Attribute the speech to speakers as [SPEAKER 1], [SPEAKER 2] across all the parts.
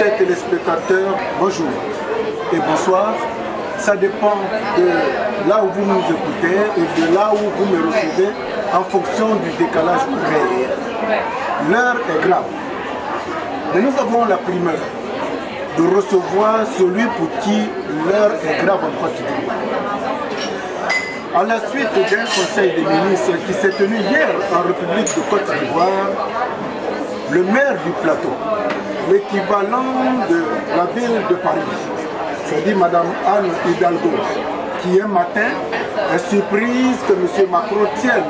[SPEAKER 1] chers téléspectateurs, bonjour et bonsoir. Ça dépend de là où vous nous écoutez et de là où vous me recevez en fonction du décalage horaire. L'heure est grave. Mais nous avons la primeur de recevoir celui pour qui l'heure est grave en Côte d'Ivoire. À la suite d'un conseil des ministres qui s'est tenu hier en République de Côte d'Ivoire, le maire du plateau, l'équivalent de la ville de Paris, c'est-à-dire Mme Anne Hidalgo, qui un matin est surprise que M. Macron tienne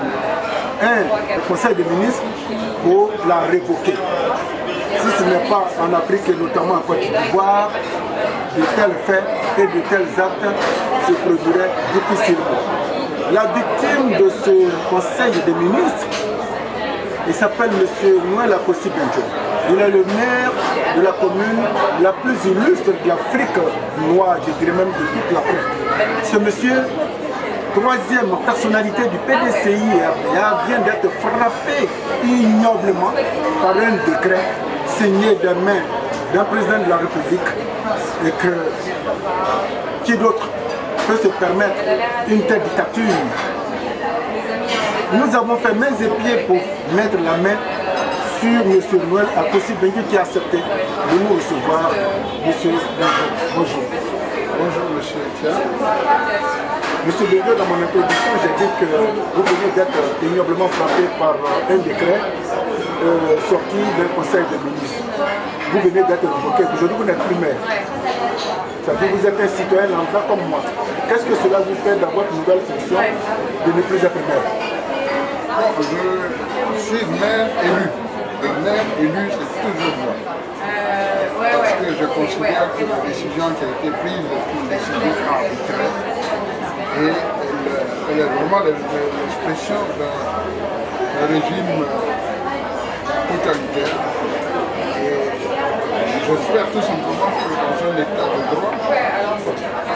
[SPEAKER 1] un conseil des ministres pour la révoquer. Si ce n'est pas en Afrique et notamment en Côte d'Ivoire, de tels faits et de tels actes se produiraient difficilement. La victime de ce conseil des ministres, il s'appelle M. Noël Akossi Benjo. Il est le maire de la commune la plus illustre de l'Afrique noire, je dirais même de toute l'Afrique. Ce monsieur, troisième personnalité du PDCI et RDA, vient d'être frappé ignoblement par un décret signé des mains d'un président de la République et que qui d'autre peut se permettre une telle dictature. Nous avons fait mains et pieds pour mettre la main sur M. Noël Akossi Benjo qui a accepté de nous recevoir. Monsieur Benjo, bonjour.
[SPEAKER 2] Bonjour Monsieur Etienne.
[SPEAKER 1] Monsieur Benjo, dans mon introduction, j'ai dit que vous venez d'être ignoblement frappé par un décret sorti d'un conseil des ministres. Vous venez d'être révoqué. Aujourd'hui, vous n'êtes plus maire. C'est-à-dire que vous êtes un citoyen lambda comme moi. Qu'est-ce que cela vous fait dans votre nouvelle fonction de ne plus être maire?
[SPEAKER 2] Je suis maire élu. Le maire élu, c'est toujours moi. Parce que je considère que la décision qui a été prise est une décision arbitraire. Et elle est vraiment l'expression d'un régime totalitaire. Et j'espère tout simplement que dans un état de droit,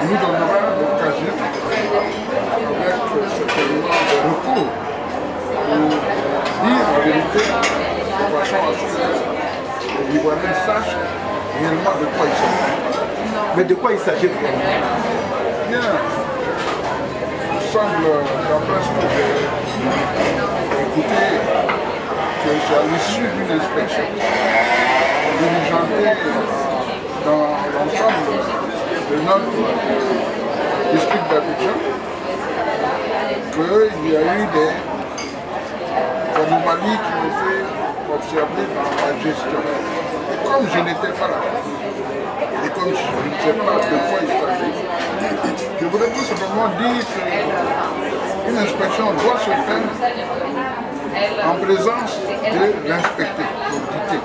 [SPEAKER 2] nous donnera l'occasion, avec certainement des recours, pour dire la vérité de façon à ce que les Ivoiriens sachent réellement de quoi il s'agit.
[SPEAKER 1] Mais de quoi il s'agit réellement?
[SPEAKER 2] Bien, il semble, d'après ce que j'ai écouté, que c'est à l'issue d'une inspection diligentée dans l'ensemble de notre district d'Abidjan, qu'il y a eu des anomalies qui ont été observées dans la gestion. Et comme je n'étais pas là, et comme je ne sais pas de quoi il s'agit, je voudrais tout simplement dire qu'une inspection doit se faire en présence de l'inspecté, l'audité.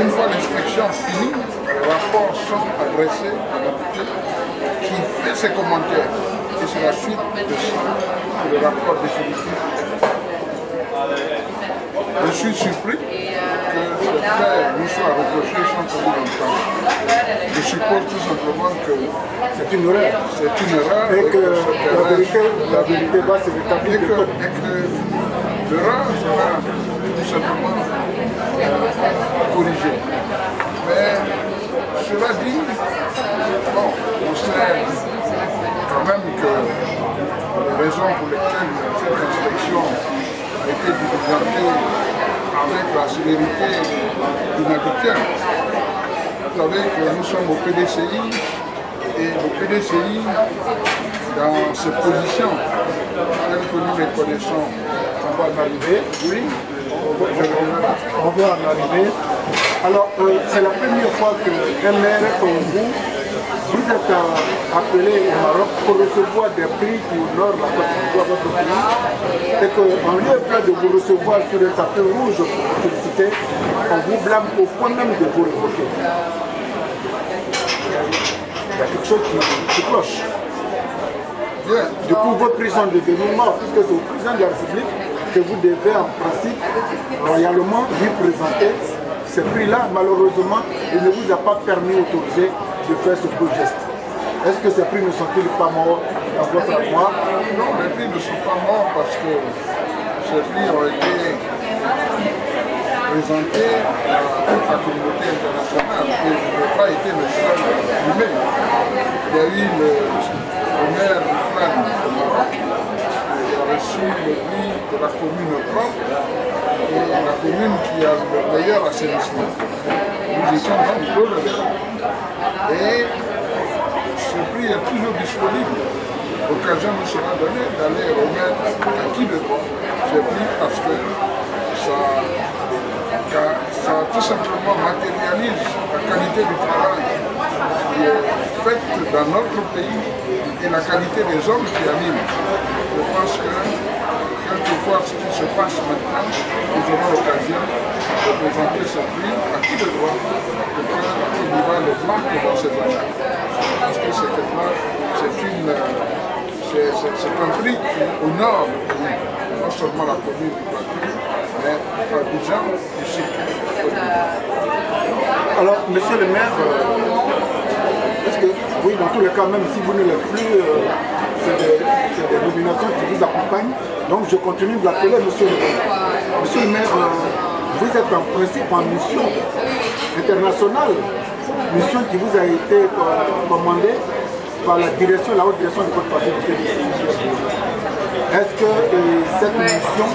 [SPEAKER 2] Une fois l'inspection finie, les rapports sont adressés à l'autorité qui fait ses commentaires. Et c'est la suite de ça que le rapport définitif est fait. Je suis surpris que ce fait nous soit reproché sans qu'on nous l'entende. Je suppose tout simplement que
[SPEAKER 1] c'est une erreur.
[SPEAKER 2] C'est une erreur
[SPEAKER 1] et que la vérité va se rétablir.
[SPEAKER 2] Et que l'erreur sera tout simplement corrigée. Mais cela dit, bon, on sait quand même que les raisons pour lesquelles cette inspection a été diligentée avec la célérité inhabituelle. Vous savez que nous sommes au PDCI et le PDCI, dans ses positions telles que nous les connaissons, on va en arriver, oui,
[SPEAKER 1] on va en arriver. Alors, c'est la première fois qu'un maire comme vous êtes appelé au Maroc pour recevoir des prix qui honorent la Côte d'Ivoire, votre pays, et qu'en lieu de vous recevoir sur un tapis rouge pour vous féliciter, on vous blâme au point même de vous révoquer. Il y a quelque chose qui cloche. Du coup, votre prison est devenue mort, puisque c'est au président de la République que vous devez en principe royalement lui présenter ces prix-là. Malheureusement, il ne vous a pas permis, autorisé de faire ce beau geste. Est-ce que ces prix ne sont-ils pas morts dans votre armoire?
[SPEAKER 2] Non, les prix ne sont pas morts parce que ces prix ont été présenté à toute la communauté internationale. Et je n'ai pas été le seul primé. Il y a eu le maire de Flandre au Maroc, qui a reçu le prix de la commune propre et la commune qui a le meilleur assainissement. Nous étions dans le dos de l'Europe. Et ce prix est toujours disponible. L'occasion nous sera donnée d'aller remettre à qui de droit ce prix parce que ça tout simplement matérialise la qualité du travail qui est faite dans notre pays et la qualité des hommes qui animent. Je pense que quelquefois ce qui se passe maintenant, nous aurons l'occasion de présenter ce prix à qui de droit pour que la Côte d'Ivoire le marque dans cette année. Parce que c'est un prix qui honore non seulement la commune du Plateau, mais Abidjan et surtout.
[SPEAKER 1] Alors, monsieur le maire, est-ce que, oui, dans tous les cas, même si vous ne l'êtes plus, c'est des nominations qui vous accompagnent, donc je continue de l'appeler monsieur le maire. Monsieur le maire, vous êtes en principe en mission internationale, mission qui vous a été commandée par la direction, la haute direction du Côte d'Ivoire du PDCI. Est-ce que cette mission,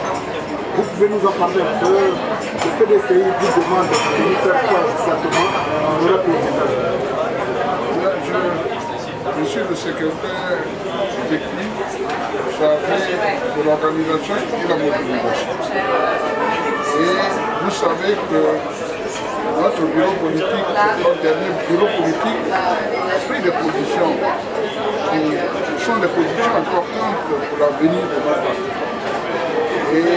[SPEAKER 1] vous pouvez nous en parler un peu? Le PDCI vous demande de venir faire quoi exactement en Europe et aux États-Unis?
[SPEAKER 2] Je suis le secrétaire technique chargé de l'organisation et de la mobilisation. Et vous savez que notre bureau politique, notre dernier bureau politique, a pris des positions qui sont des positions importantes pour l'avenir de notre parti. Et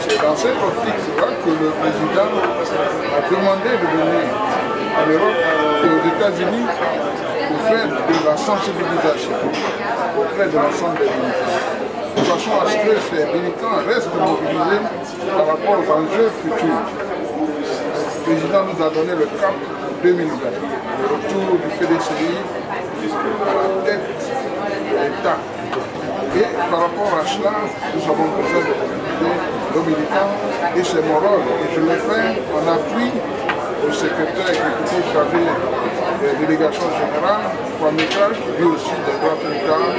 [SPEAKER 2] c'est dans cette optique-là que le président a demandé de venir à l'Europe et aux États-Unis pour faire de la sensibilisation auprès de l'ensemble des militants, de façon à ce que ces militants restent mobilisés par rapport aux enjeux futurs. Le président nous a donné le cap 2020, le retour du PDCI à la tête de l'État. Et par rapport à cela, nous avons besoin de mobiliser nos militants et c'est mon rôle. Et je le fais en appui au secrétaire exécutif chargé des délégations générales, Kwame Krach, qui lui aussi devra plus tard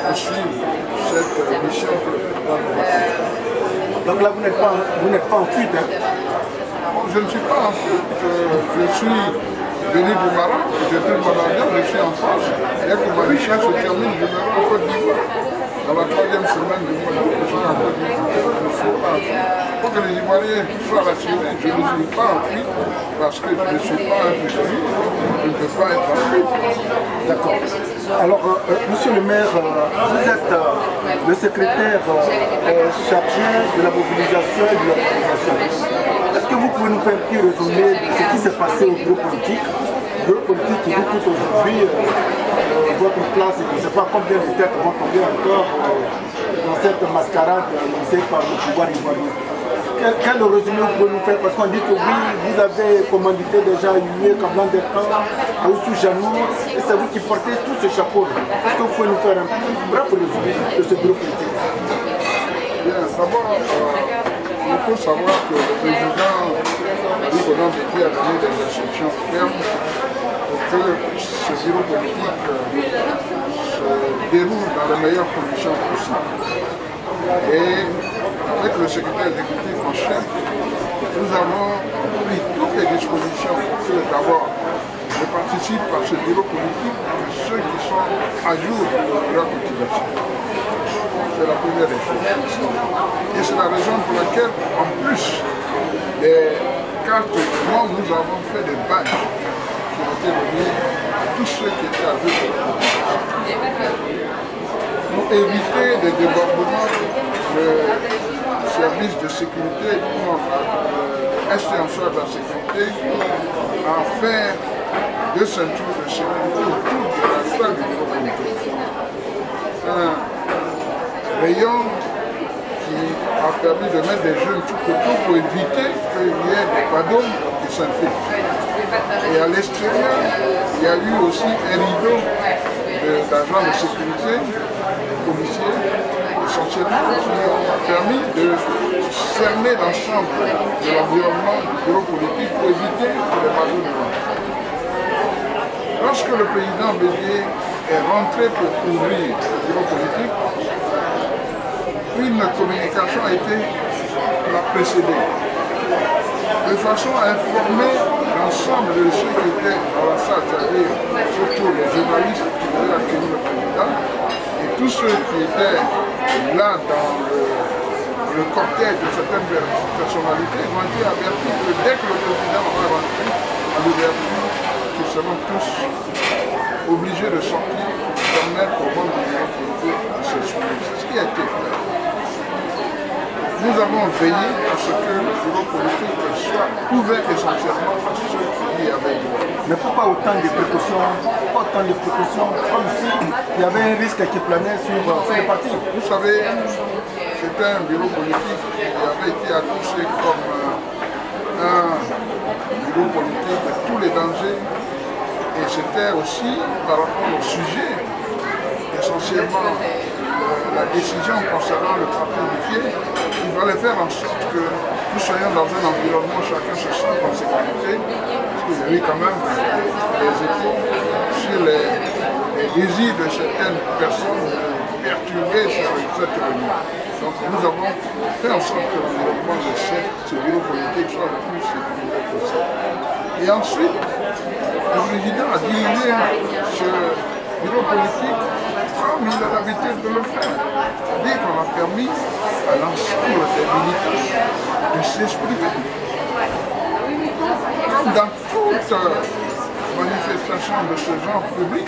[SPEAKER 2] poursuivre cette mission que le président nous a faite.
[SPEAKER 1] Donc là, vous n'êtes pas en fuite, hein?
[SPEAKER 2] Je ne suis pas en fuite, je suis venu du Maroc, j'ai pris mon avion, je suis en France. Dès que ma mission se termine, je vais en Côte d'Ivoire. Dans la 3e semaine du mois de juin en Côte d'Ivoire, je ne suis pas en fuite. Pour que les Ivoiriens soient rassurés, je ne suis pas en fuite parce que je ne suis pas un prisonnier, je ne peux pas être en fuite.
[SPEAKER 1] D'accord. Alors, monsieur le maire, vous êtes le secrétaire chargé de la mobilisation et de l'organisation. Est-ce que vous pouvez nous faire un petit résumé de ce qui s'est passé au bureau politique? Le bureau politique qui vous coûte aujourd'hui votre place, et je ne sais pas combien de têtes vont tomber encore dans cette mascarade lancée par le pouvoir ivoirien. Quel résumé vous pouvez nous faire? Parce qu'on dit que oui, vous avez commandité déjà Yue Kablan Dekan, Aoussou Janou, et c'est vous qui portez tout ce chapeau. Est-ce que vous pouvez nous faire un bref résumé de ce bureau politique?
[SPEAKER 2] Bien, d'abord, il faut savoir que le président du Conan Bédié a donné des instructions fermes pour que ce bureau politique se déroule dans les meilleures conditions possibles. Et avec le secrétaire exécutif en chef, nous avons pris toutes les dispositions pour que d'abord je participe à ce bureau politique que ceux qui sont à jour de leur motivation. C'est la première des choses. Et c'est la raison pour laquelle, en plus des cartes de membres, nous avons fait des badges qui ont été donnés à tous ceux qui étaient à jour de leur motivation. Pour éviter des débordements, le service de sécurité, l'extension de la sécurité, a fait 2 ceintures de sécurité autour de la salle du bureau politique. Un rayon qui a permis de mettre des jeunes tout autour pour éviter qu'il y ait des badauds qui s'infiltrent. Et à l'extérieur, il y a eu aussi un rideau d'agents de sécurité, policiers, essentiellement, qui ont permis de cerner l'ensemble de l'environnement du bureau politique pour éviter que les bateaux ne rentrent. Lorsque le président Bédié est rentré pour ouvrir le bureau politique, une communication a été la précédée, de façon à informer l'ensemble de ceux qui étaient dans la salle, c'est-à-dire surtout les journalistes qui devaient accueillir le président, et tous ceux qui étaient là dans le cortège de certaines personnalités ont été avertis que dès que le président va rentrer à l'ouverture, qu'ils seront tous obligés de sortir pour permettre au monde du bureau politique de s'exprimer. C'est ce qui a été fait. Nous avons veillé à ce que le bureau politique soit ouvert essentiellement à ceux qui y avaient droit.
[SPEAKER 1] Mais pourquoi autant de précautions, comme s'il y avait un risque qui planait sur les partis?
[SPEAKER 2] Vous savez, c'était un bureau politique qui avait été annoncé comme un bureau politique de tous les dangers. Et c'était aussi par rapport au sujet, essentiellement la décision concernant le parti unifié, il fallait faire en sorte que nous soyons dans un environnement où chacun se sent en sécurité, parce qu'il y a eu quand même des échos sur les désirs de certaines personnes perturbées sur cette réunion. Donc nous avons fait en sorte que l'environnement de ce bureau politique soit le plus sécurisé possible. Et ensuite, le président a dirigé ce bureau politique comme il a l'habitude de le faire. C'est-à-dire qu'on a permis à l'ensemble des militants de s'exprimer. Comme dans toute manifestation de ce genre public,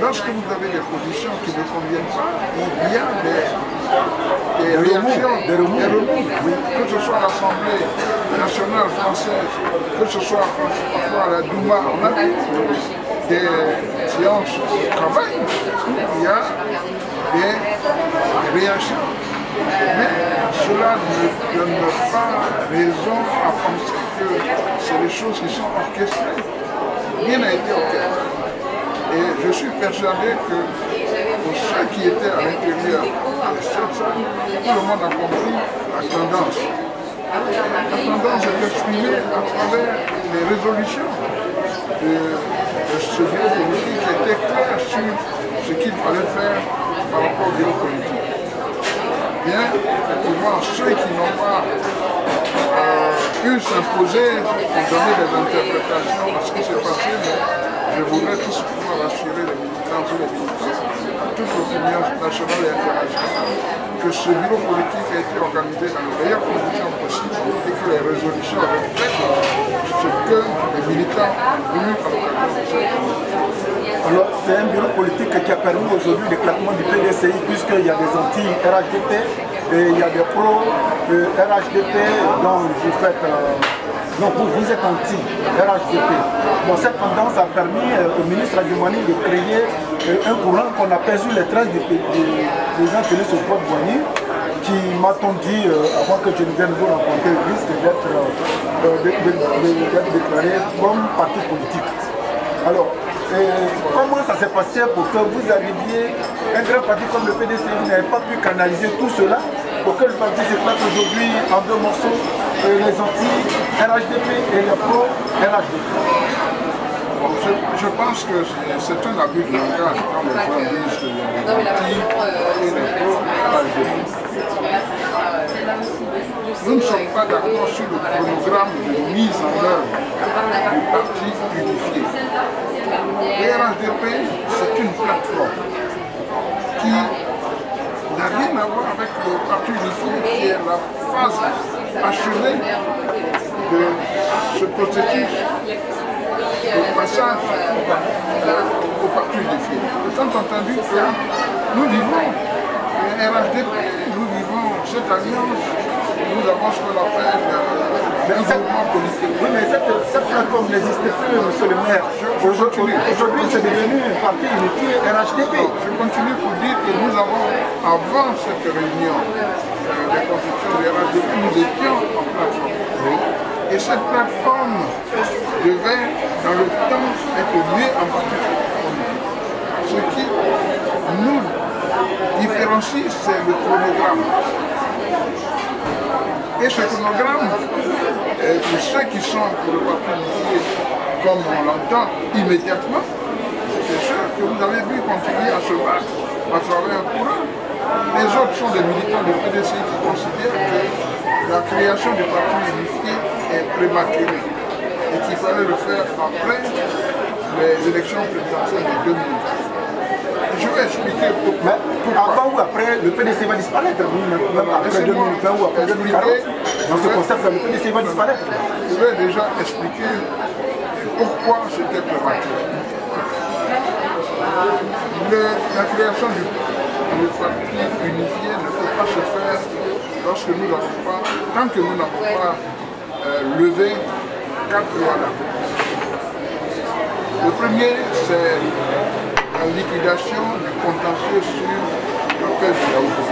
[SPEAKER 2] lorsque vous avez des positions qui ne conviennent pas, il y a des réactions, des remous. Que ce soit l'Assemblée nationale française, que ce soit parfois à la Douma, on a vu des séances de travail où il y a des réactions. Mais cela ne donne pas raison à penser que c'est des choses qui sont orchestrées. Rien n'a été orchestré. Et je suis persuadé que pour ceux qui étaient à l'intérieur de cette salle, tout le monde a compris la tendance. La tendance est exprimée à travers les résolutions de ce bureau politique qui était clair sur ce qu'il fallait faire par rapport au bureau politique. Bien, effectivement, ceux qui n'ont pas pu s'imposer pour donner des interprétations à ce qui s'est passé, mais je voudrais tout simplement rassurer les militants et les militants, à toute l'opinion nationale et internationale, que ce bureau politique a été organisé dans les meilleures conditions possibles et que les résolutions reflètent ce que les militants ont voulu à l'occasion de cette condition.
[SPEAKER 1] Alors, c'est un bureau politique qui a permis aujourd'hui l'éclatement du PDCI, puisqu'il y a des anti-RHDP et il y a des pro-RHDP dont vous faites. Donc vous êtes anti-RHDP. Bon, cette tendance a permis au ministre Adjumani de créer un courant qu'on a perçu les traces du président Félix Houphouët-Boigny, qui m'a-t-on dit, avant que je ne vienne vous rencontrer, risque d'être déclaré comme parti politique. Alors, comment ça s'est passé pour que vous arriviez, un grand parti comme le PDC, vous n'avez pas pu canaliser tout cela pour que le parti s'éclate aujourd'hui en deux morceaux, les anti-RHDP et les pro-RHDP?
[SPEAKER 2] Je pense que c'est un abus de langage quand les gens disent que les anti et les pro-RHDP. Nous ne sommes pas d'accord sur le chronogramme de mise en œuvre du parti unifié. Le RHDP, c'est une plateforme qui n'a rien à voir avec le parti unifié, qui est la phase achevée de ce processus de passage au parti unifié. Étant entendu que nous vivons le RHDP, nous vivons cette alliance, nous avons ce qu'on appelle un mouvement politique.
[SPEAKER 1] Oui, mais cette plateforme n'existe plus, monsieur le maire. Aujourd'hui, c'est devenu un parti unifié RHDP.
[SPEAKER 2] Je continue pour dire que nous avons, avant cette réunion de construction du RHDP, nous étions en plateforme. Oui. Et cette plateforme devait, dans le temps, être liée en partie politique. Ce qui nous différencie, c'est le chronogramme. Et ce chronogramme, pour ceux qui sont pour le parti unifié, comme on l'entend immédiatement, c'est sûr que vous avez vu continuer à se battre à travers un courant. Les autres sont des militants du PDCI qui considèrent que la création du parti unifié est prématurée et qu'il fallait le faire après les élections présidentielles de 2020. Je vais expliquer pourquoi.
[SPEAKER 1] Avant ou après, le PDC va disparaître, même après 2020 ou après 2040. Dans ce concept, le PDC va disparaître.
[SPEAKER 2] Je vais déjà expliquer pourquoi c'était prématuré. La création du parti unifié ne peut pas se faire lorsque nous n'avons pas, tant que nous n'avons pas levé 4 lois. Le premier, c'est la liquidation du contentieux sur l'appel de Daouklo.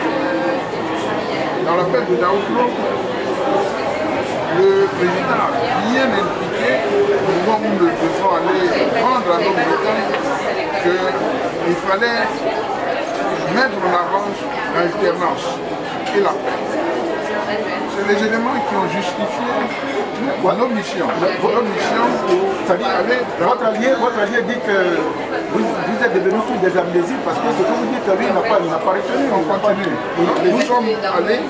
[SPEAKER 2] Dans l'appel de Daouklo, le président a bien indiqué, au moment où nous devons aller rendre à nos militants, qu'il fallait mettre en avant l'alternance et la paix. C'est les éléments qui ont justifié nos missions. Notre mission pour aller...
[SPEAKER 1] Votre allié dit que vous êtes devenus tous des amnésiques parce que ce que vous dites, lui, n'a pas retenu.
[SPEAKER 2] On continue. Nous sommes allés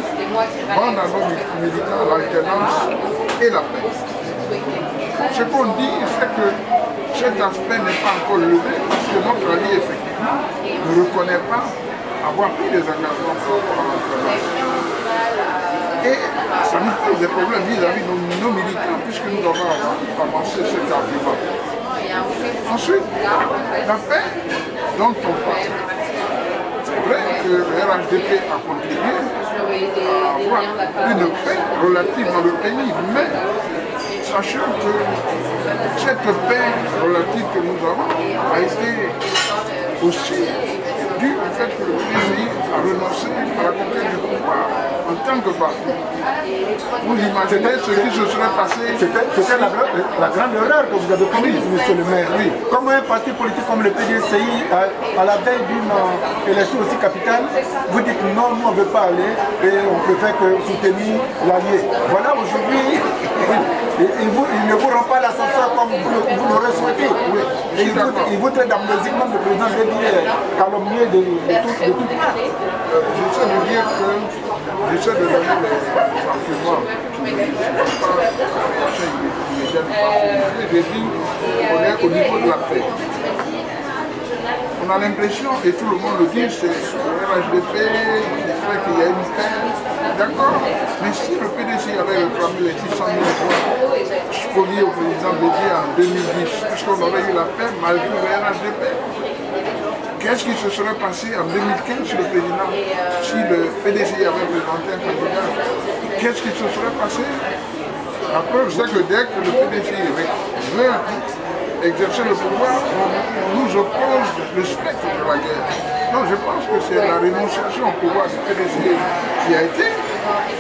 [SPEAKER 2] rendre à nos militants l'alternance et la paix. Ce qu'on dit, c'est que cet aspect n'est pas encore levé parce que notre allié, effectivement, ne reconnaît pas avoir pris des engagements par rapport à l'alternance. Et ça nous pose des problèmes vis-à-vis de nos militants puisque nous avons avancé cet argument. Ensuite, la paix dont on parle. C'est vrai que le RHDP a contribué à avoir une paix relative dans le pays, mais sachant que cette paix relative que nous avons a été aussi due au fait que le PDCI a renoncé à la conquête du pouvoir en tant que parti. Vous imaginez ce qui se serait passé.
[SPEAKER 1] C'était la grande erreur que vous avez commise, monsieur le maire. Oui. Comme un parti politique comme le PDCI, à la veille d'une élection aussi capitale, vous dites non, nous on ne veut pas aller et on préfère que soutenir l'allié. Voilà, aujourd'hui, il ne vous rend pas l'ascenseur comme vous l'aurez souhaité. Oui. Et il vous traite d'amnésique, même le président de dire calomnier de tout part.
[SPEAKER 2] J'essaie de dire que j'essaie de donner les arguments qui ne sont pas la réaction immédiate du parti. J'ai dit qu'on est au niveau de la paix. On a l'impression, et tout le monde le dit, c'est le RHDP qui fait qu'il y a une paix. D'accord, mais si le PDC avait réclamé les 600 000 voix promis au président Bédié en 2010, puisqu'on aurait eu la paix malgré le RHDP, qu'est-ce qui se serait passé en 2015 si le président, si le PDC avait présenté un candidat? Qu'est-ce qui se serait passé? La preuve, c'est que dès que le PDC veut exercer le pouvoir, on nous oppose le spectre de la guerre. Donc je pense que c'est la rénonciation au pouvoir du PDC qui a été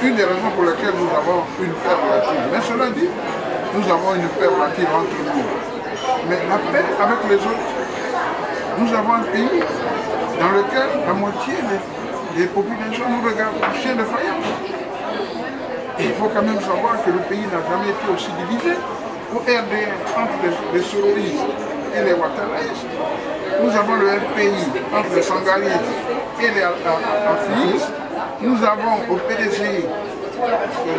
[SPEAKER 2] une des raisons pour lesquelles nous avons une paix relative. Mais cela dit, nous avons une paix relative entre nous. Mais la paix avec les autres, nous avons un pays dans lequel la moitié des populations nous regardent comme chiens de faïence. Et il faut quand même savoir que le pays n'a jamais été aussi divisé. Au RDR, entre les Soroïs et les Ouattaraïs, nous avons le RPI entre les Sangaris et les Aflis. Nous avons au PDC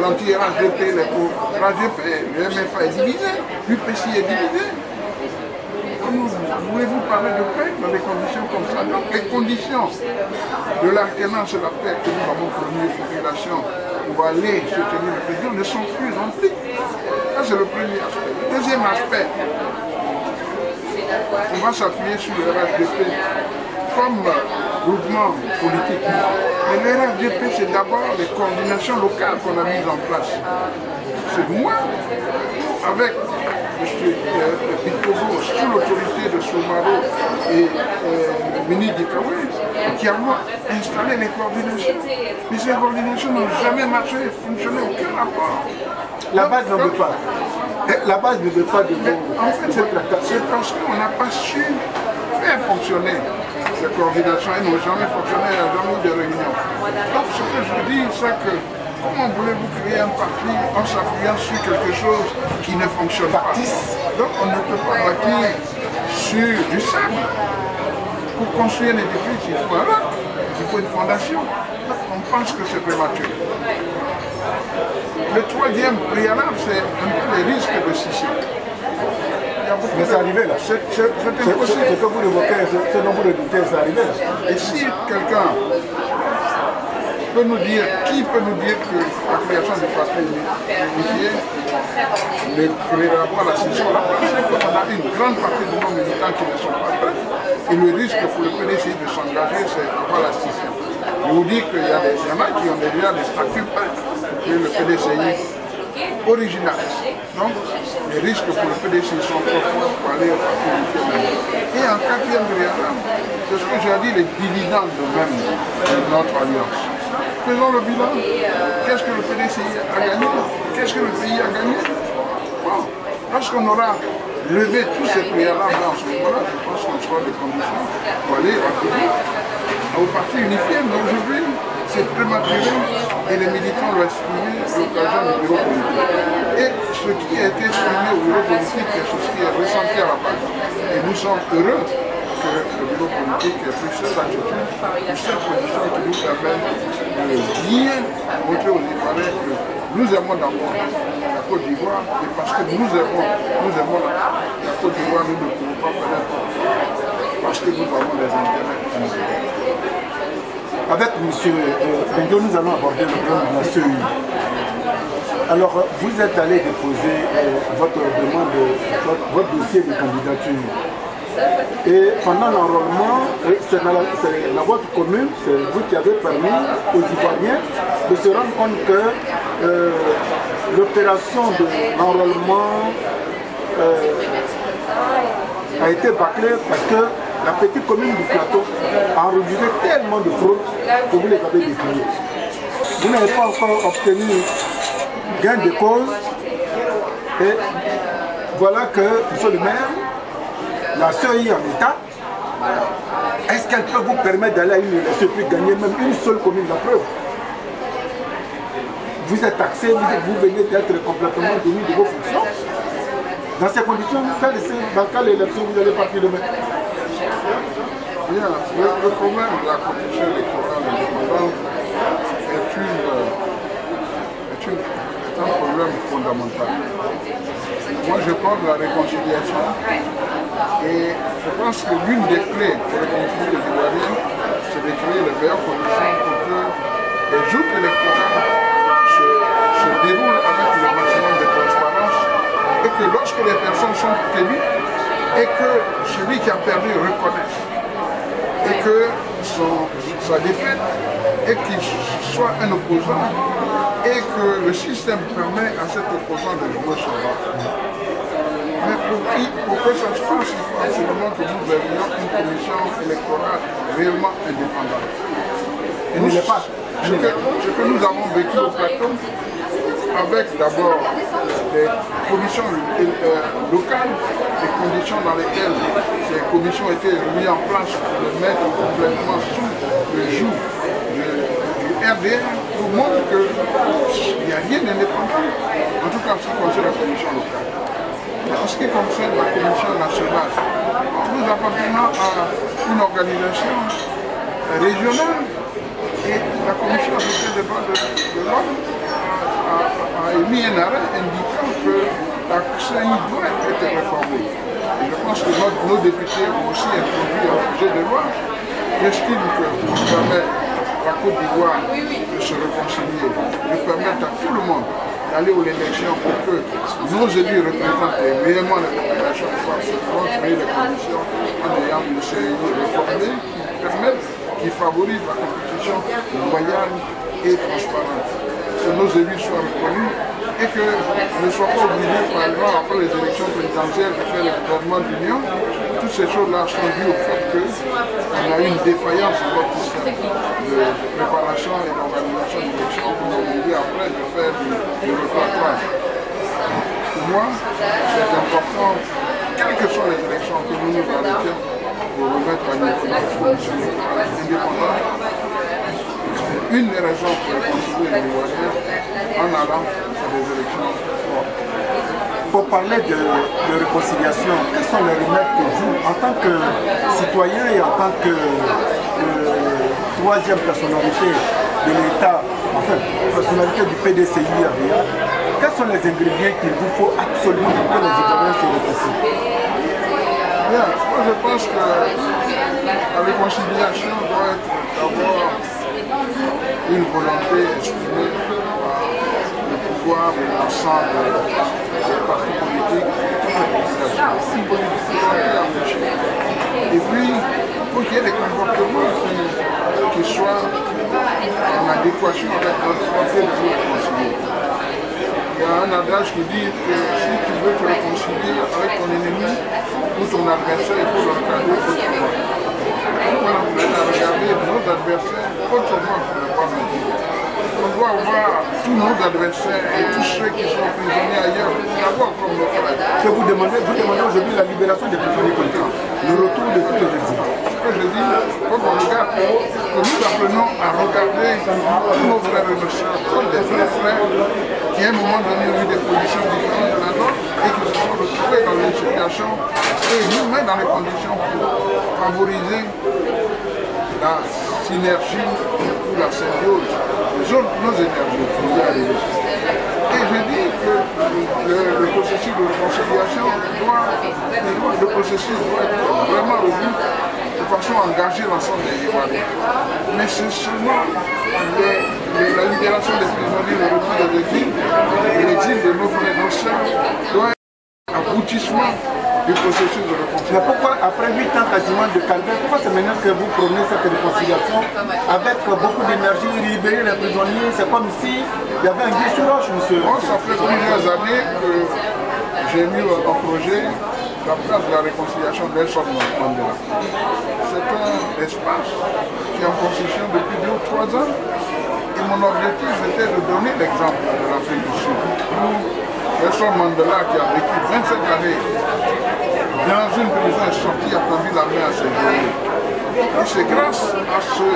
[SPEAKER 2] l'anti-RHDP, l'RHDP, le MFA est divisé, l'UPC est divisé. Comment voulez-vous parler de paix dans des conditions comme ça? Donc les conditions de l'alternance et la paix que nous avons promis aux populations pour aller soutenir le président ne sont plus remplies. Ça c'est le premier aspect. Le deuxième aspect, on va s'appuyer sur le RHDP comme groupement politique. Mais le RHDP, c'est d'abord les coordinations locales qu'on a mises en place. C'est moi, avec M. Bitogo, sous l'autorité de Soumaro et Mini Dikawé, qui avons installé les coordinations. Mais ces coordinations n'ont jamais marché, fonctionné, aucun rapport.
[SPEAKER 1] La base ne veut pas. La base ne veut pas de vous.
[SPEAKER 2] En fait, c'est parce qu'on n'a pas su faire fonctionner ces coordinations. Elles n'ont jamais fonctionné, elles n'ont jamais eu de réunion. Donc ce que je dis, c'est que comment voulez-vous créer un parti en s'appuyant sur quelque chose qui ne fonctionne pas? Donc on ne peut pas bâtir sur du sable. Pour construire un édifice, il faut un roc, il faut une fondation. Donc on pense que c'est prématuré. Le troisième préalable, c'est un peu les risques de scission.
[SPEAKER 1] Mais c'est arrivé là. C'est impossible. Ce que vous évoquez, ce dont vous redoutez, c'est arrivé là.
[SPEAKER 2] Et si quelqu'un peut nous dire, qui peut nous dire que la création du parti unifié ne créera pas la scission? La preuve, c'est qu'on a une grande partie de nos militants qui ne sont pas prêts. Et le risque pour le PDCI de s'engager, c'est d'avoir la scission. Je vous dis qu'il y en a qui ont déjà des statuts prêts pour créer le PDCI original. Donc, les risques pour le PDCI sont trop forts pour aller au parti unifié. Et en quatrième préalable, c'est ce que j'ai dit, les dividendes même de notre alliance. Faisons le bilan. Qu'est-ce que le PDCI a gagné? Qu'est-ce que le pays a gagné? Bon, lorsqu'on aura levé tous ces préalables en ce moment-là, je pense qu'on sera des conditions pour aller rapidement au parti unifié. Mais aujourd'hui, c'est prématuré et les militants l'ont exprimé à l'occasion du bureau politique. Et ce qui a été exprimé au bureau politique est ce qui est ressenti à la base. Et nous sommes heureux que le bureau politique ait pris cette attitude, cette position qui nous permet de bien montrer aux Ivoiriens que nous aimons d'abord la Côte d'Ivoire et parce que nous aimons la Côte d'Ivoire, nous ne pouvons pas faire n'importe quoi parce que nous avons des intérêts.
[SPEAKER 1] Avec M. Bengo, nous allons aborder le problème de la CEI. Alors, vous êtes allé déposer votre demande, votre dossier de candidature. Et pendant l'enrôlement, c'est la vote commune, c'est vous qui avez permis aux Ivoiriens de se rendre compte que l'opération de l'enrôlement a été bâclée parce que la petite commune du plateau a enregistré tellement de fraudes que vous les avez décriées. Vous n'avez pas encore obtenu gain de cause et voilà que, monsieur le maire, la CEI en état, est-ce qu'elle peut vous permettre d'aller à une élection et gagner même une seule commune? La preuve. Vous êtes taxé, vous venez d'être complètement démis de vos fonctions. Dans ces conditions, dans quelle élection vous allez partir demain?
[SPEAKER 2] Bien, le problème de la commission électorale indépendante est un problème fondamental. Moi, je parle de la réconciliation et je pense que l'une des clés pour réconcilier les Ivoiriens, c'est de créer les meilleures conditions pour que les joutes électorales se déroulent avec le maximum de transparence et que lorsque les personnes sont élues, et que celui qui a perdu reconnaisse et que sa défaite et qu'il soit un opposant et que le système permet à cet opposant de jouer son rôle. Mais pour que ça se passe, il faut absolument que nous ayons une commission électorale réellement indépendante.
[SPEAKER 1] Et nous,
[SPEAKER 2] ce que nous avons vécu au plateau, avec d'abord des commissions locales, des conditions dans lesquelles ces commissions étaient mises en place pour les mettre complètement sous le joug du RDR, pour montrer qu'il n'y a rien d'indépendant, en tout cas en ce qui concerne la commission locale. Mais en ce qui concerne la commission nationale, nous appartenons à une organisation régionale et la commission des droits de l'homme a émis un arrêt indiquant que la CEI doit être réformée. Et je pense que nos députés ont aussi introduit un projet de loi qui estime que pour permettre à la Côte d'Ivoire de se réconcilier, de permettre à tout le monde d'aller aux élections pour que nos élus représentent réellement la population et faut absolument créer les conditions en ayant une CEI réformée qui favorise la compétition loyale et transparente. Que nos élus soient reconnus et que ne soient pas obligés, par exemple, après les élections présidentielles, de faire le gouvernement d'union. Toutes ces choses-là sont dues au fait qu'on a une défaillance dans notre système de préparation et d'organisation d'élections pour nous obliger après de faire du reportage. Pour moi, c'est important, quelles que soient les élections, que nous nous arrêtions pour remettre à niveau la commission indépendante. une des raisons pour réconcilier les Ivoiriens en allant à des élections.
[SPEAKER 1] Pour parler de réconciliation, quels sont les remèdes que vous, en tant que citoyen et en tant que troisième personnalité de l'État, enfin, personnalité du PDCI à Béa, quels sont les ingrédients qu'il vous faut absolument pour que les Ivoiriens se réconcilient?
[SPEAKER 2] Bien, moi je pense que la réconciliation doit être d'abord une volonté exprimée par le pouvoir de l'ensemble des partis politiques, toute la population, une politique réfléchie. Et puis, pour qu'il y ait des comportements qui soient en adéquation avec notre volonté de nous réconcilier. Il y a un adage qui dit que si tu veux te réconcilier avec ton ennemi ou ton adversaire, il faut le regarder autrement. Voilà, on a regardé nos adversaires autrement que le roi Médine. On doit voir tous nos adversaires et tous ceux qui sont prisonniers ailleurs, d'abord comme nos frères.
[SPEAKER 1] Que vous demandez aujourd'hui la libération des prisonniers politiques, le retour de tous les exilés.
[SPEAKER 2] Ce que je dis, il faut qu'on regarde, que nous apprenons à regarder tous nos frères et nos sœurs comme des vrais frères qui à un moment donné ont eu des positions différentes de la nôtre et qui se sont retrouvés dans une situation et nous mettre dans les conditions pour favoriser la synergie ou la symbiose de nos énergies pour y arriver. Et je dis que le processus de réconciliation le processus doit être vraiment revu de façon à engager l'ensemble des Ivoiriens. Mais c'est seulement la libération des prisonniers, le retour de l'exil, et l'exil de nos frères et nos sœurs doit être l'aboutissement du processus de réconciliation.
[SPEAKER 1] Mais pourquoi, après 8 ans quasiment de calvaire, pourquoi c'est maintenant que vous promenez cette réconciliation avec beaucoup d'énergie, libérer les prisonniers? C'est comme si il y avait un guet sur roche, monsieur.
[SPEAKER 2] Moi, ça fait plusieurs années que j'ai mis en projet la place de la réconciliation de Nelson Mandela. C'est un espace qui est en construction depuis 2 ou 3 ans. Et mon objectif, c'était de donner l'exemple de l'Afrique du Sud. Nelson Mandela, qui a vécu 27 années dans une prison, est sorti, a tendu la main à ses amis. Et c'est grâce à ce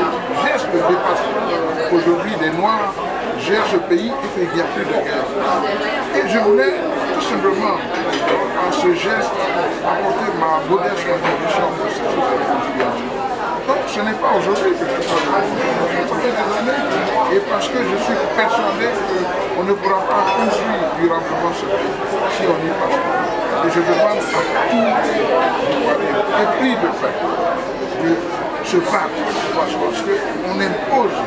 [SPEAKER 2] geste de dépassement qu'aujourd'hui les Noirs gèrent ce pays et qu'il n'y a plus de guerre. Et je voulais tout simplement, à ce geste, apporter ma modeste contribution au processus de réconciliation. Donc ce n'est pas aujourd'hui que je parle de réconciliation, ça fait des années, et parce que je suis persuadé qu'on ne pourra pas construire durablement ce pays si on n'y passe pas. Et je demande à tous les Ivoiriens épris de paix de se battre parce qu'on impose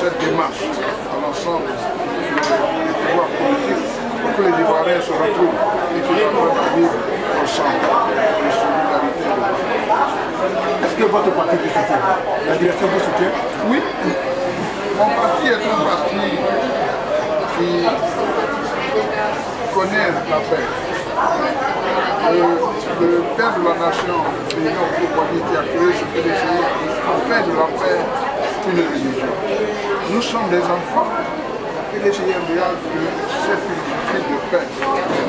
[SPEAKER 2] cette démarche à l'ensemble des pouvoirs politiques pour que les Ivoiriens se retrouvent et qu'ils apprennent à vivre ensemble en solidarité.
[SPEAKER 1] Est-ce que votre parti vous soutient? La direction vous soutient?
[SPEAKER 2] Oui. Mon parti est un parti qui connaît la paix. Le père de la nation, président Foucault, qui a créé ce PDCI, a fait de la paix une religion. Nous sommes des enfants, PDCI MBA, de cette philosophie de paix.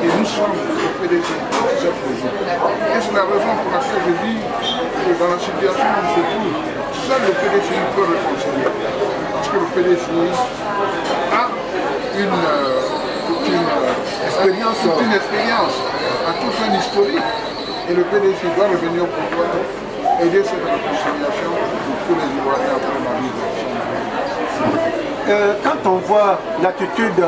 [SPEAKER 2] Et nous sommes au PDCI de cette religion. Et c'est la raison pour laquelle je dis que dans la situation où on se trouve, seul le PDCI peut réconcilier. Parce que le PDCI a une expérience, a tout un historique, et le PDC doit revenir au pouvoir, aider cette réconciliation pour tous les Ivoiriens après la vie.
[SPEAKER 1] Quand on voit l'attitude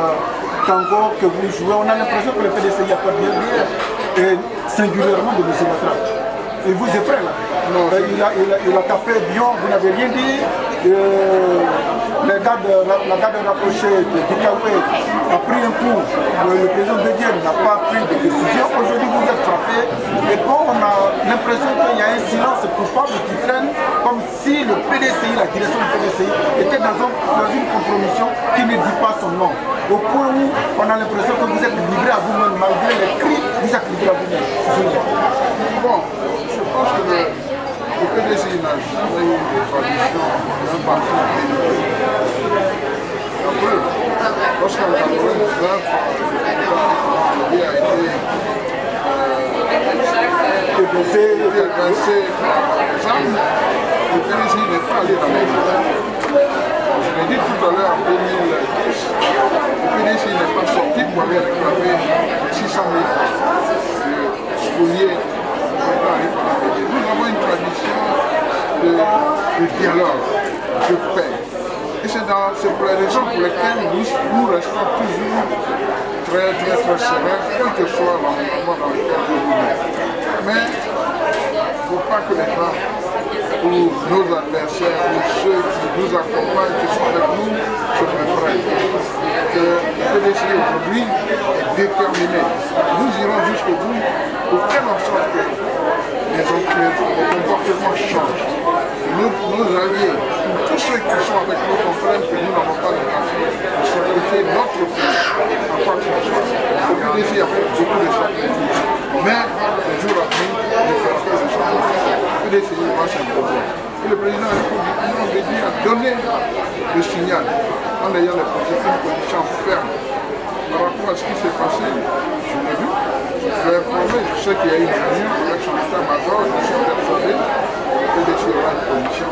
[SPEAKER 1] tango que vous jouez, on a l'impression que le PDC n'y a pas bien dit, et singulièrement de M. Ouattara. Il vous effraie là.
[SPEAKER 2] Non,
[SPEAKER 1] il a tapé Bion, vous n'avez rien dit. La garde rapprochée de Dikaoué a pris un coup. Le président de Dieu n'a pas pris de décision. Aujourd'hui, vous êtes frappé. Et bon, on a l'impression qu'il y a un silence coupable qui traîne, comme si le PDCI, la direction du PDCI, était dans une compromission qui ne dit pas son nom. Au point où on a l'impression que vous êtes livré à vous-même, malgré les cris, vous êtes livré à vous-même.
[SPEAKER 2] Bon, je pense que le PDCI n'a jamais eu de tradition d'un parti politique. La preuve, lorsqu'en 1999, il a été agressé par les armes, le PDCI n'est pas allé dans les rues. Je l'ai dit de dialogue, de paix. Et c'est pour les raisons pour lesquelles nous restons toujours très sereins, quel que soit l'environnement dans lequel nous vivons. Mais il ne faut pas que les gens, ou nos adversaires, ou ceux qui nous accompagnent, qui sont avec nous, se méprennent. Que le PDC aujourd'hui est déterminé. Nous irons jusqu'au bout pour faire en sorte que les comportements changent. Nos alliés, tous ceux qui sont avec nous comprennent que nous n'avons pas l'intention de sacrifier notre pays en quoi que ce soit. Le PDC a fait beaucoup de sacrifices, mais le jour à venir, il ne fera pas de sacrifices. Le PDC va s'imposer. Et le président de la République a donné le signal en ayant une position ferme par rapport à ce qui s'est passé. Je l'ai vu, je l'ai informé, je sais qu'il y a eu une réunion avec son état-major, je suis persuadé que le PDC aura une position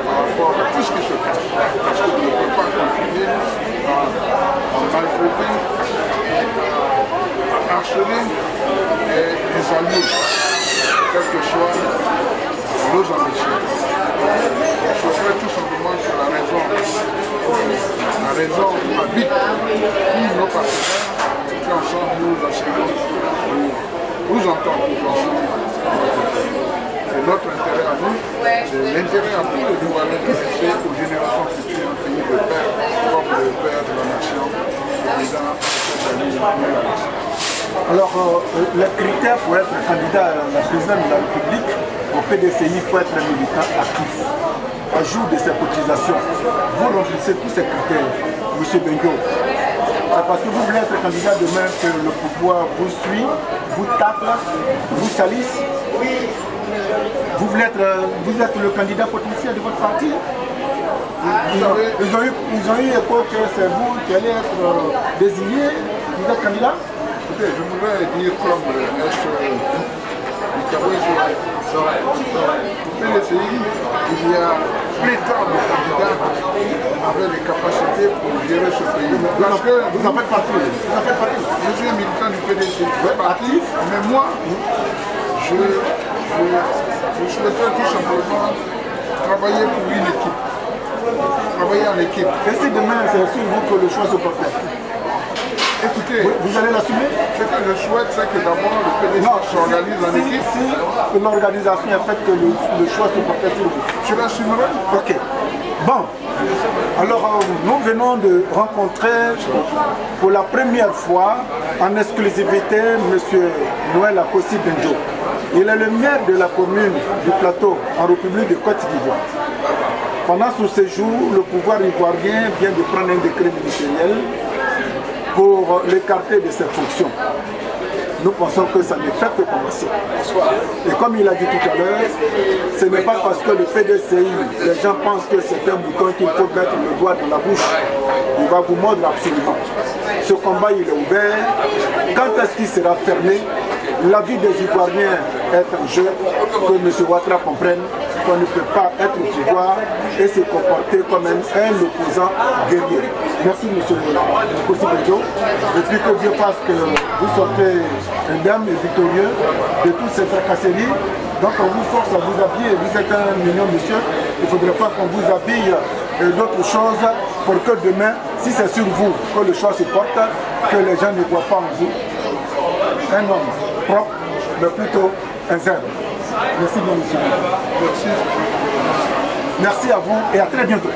[SPEAKER 2] par rapport à tout ce qui se passe. Parce que vous ne pouvez pas continuer à maltraiter, à harceler les alliés, quelle que soit nos ambitions. Je souhaiterais tout simplement que la raison habite tous nos partenaires, qu'ensemble nous enseignons, nous entendons ensemble. C'est notre intérêt à nous, c'est l'intérêt à tous les Ivoiriens de laisser aux générations futures un pays de paix, comme le père de la nation, le président
[SPEAKER 1] Alors, les critères pour être candidat à la présidence de la République, au PDCI, il faut être un militant actif. À jour de ses cotisations, vous remplissez tous ces critères, M. Bengo. C'est parce que vous voulez être candidat demain que le pouvoir vous suit, vous tape, vous salisse. Vous êtes le candidat potentiel de votre parti. Ils ont eu écho que c'est vous qui allez être désigné, vous êtes candidat.
[SPEAKER 2] Écoutez, je voudrais dire comme au PDCI, il y a pléthore de candidats avec les capacités pour gérer ce pays. Parce que
[SPEAKER 1] vous en faites partie.
[SPEAKER 2] Je suis un militant du PDCI, je fais partie, mais moi, je souhaiterais tout simplement travailler pour une équipe. Travailler en équipe.
[SPEAKER 1] Et si demain c'est sur vous que le choix se porte?
[SPEAKER 2] Écoutez,
[SPEAKER 1] vous allez l'assumer?
[SPEAKER 2] Ce que je souhaite, c'est que d'abord le PDC s'organise en équipe.
[SPEAKER 1] Si l'organisation a fait que le choix se porte sur vous,
[SPEAKER 2] je l'assumerai.
[SPEAKER 1] Ok. Bon. Alors, nous venons de rencontrer pour la première fois en exclusivité M. Noël Akossi Benjo. Il est le maire de la commune du Plateau en République de Côte d'Ivoire. Pendant son séjour, le pouvoir ivoirien vient de prendre un décret ministériel pour l'écarter de ses fonctions. Nous pensons que ça ne fait que commencer. Et comme il a dit tout à l'heure, ce n'est pas parce que le PDCI, les gens pensent que c'est un bouton qu'il faut mettre le doigt dans la bouche. Il va vous mordre absolument. Ce combat, il est ouvert. Quand est-ce qu'il sera fermé? La vie des Ivoiriens est en jeu, que M. Ouattara comprenne qu'on ne peut pas être au pouvoir et se comporter comme un opposant guerrier. Merci M. Akossi Benjo. Et puis que Dieu fasse que vous sortez indemne et victorieux de toutes ces tracasseries. Donc on vous force à vous habiller, vous êtes un mignon monsieur, il ne faudrait pas qu'on vous habille d'autres choses pour que demain, si c'est sur vous que le choix se porte, que les gens ne voient pas en vous un homme propre, mais plutôt un zèbre. Merci bien monsieur.
[SPEAKER 2] Merci.
[SPEAKER 1] Merci à vous et à très bientôt.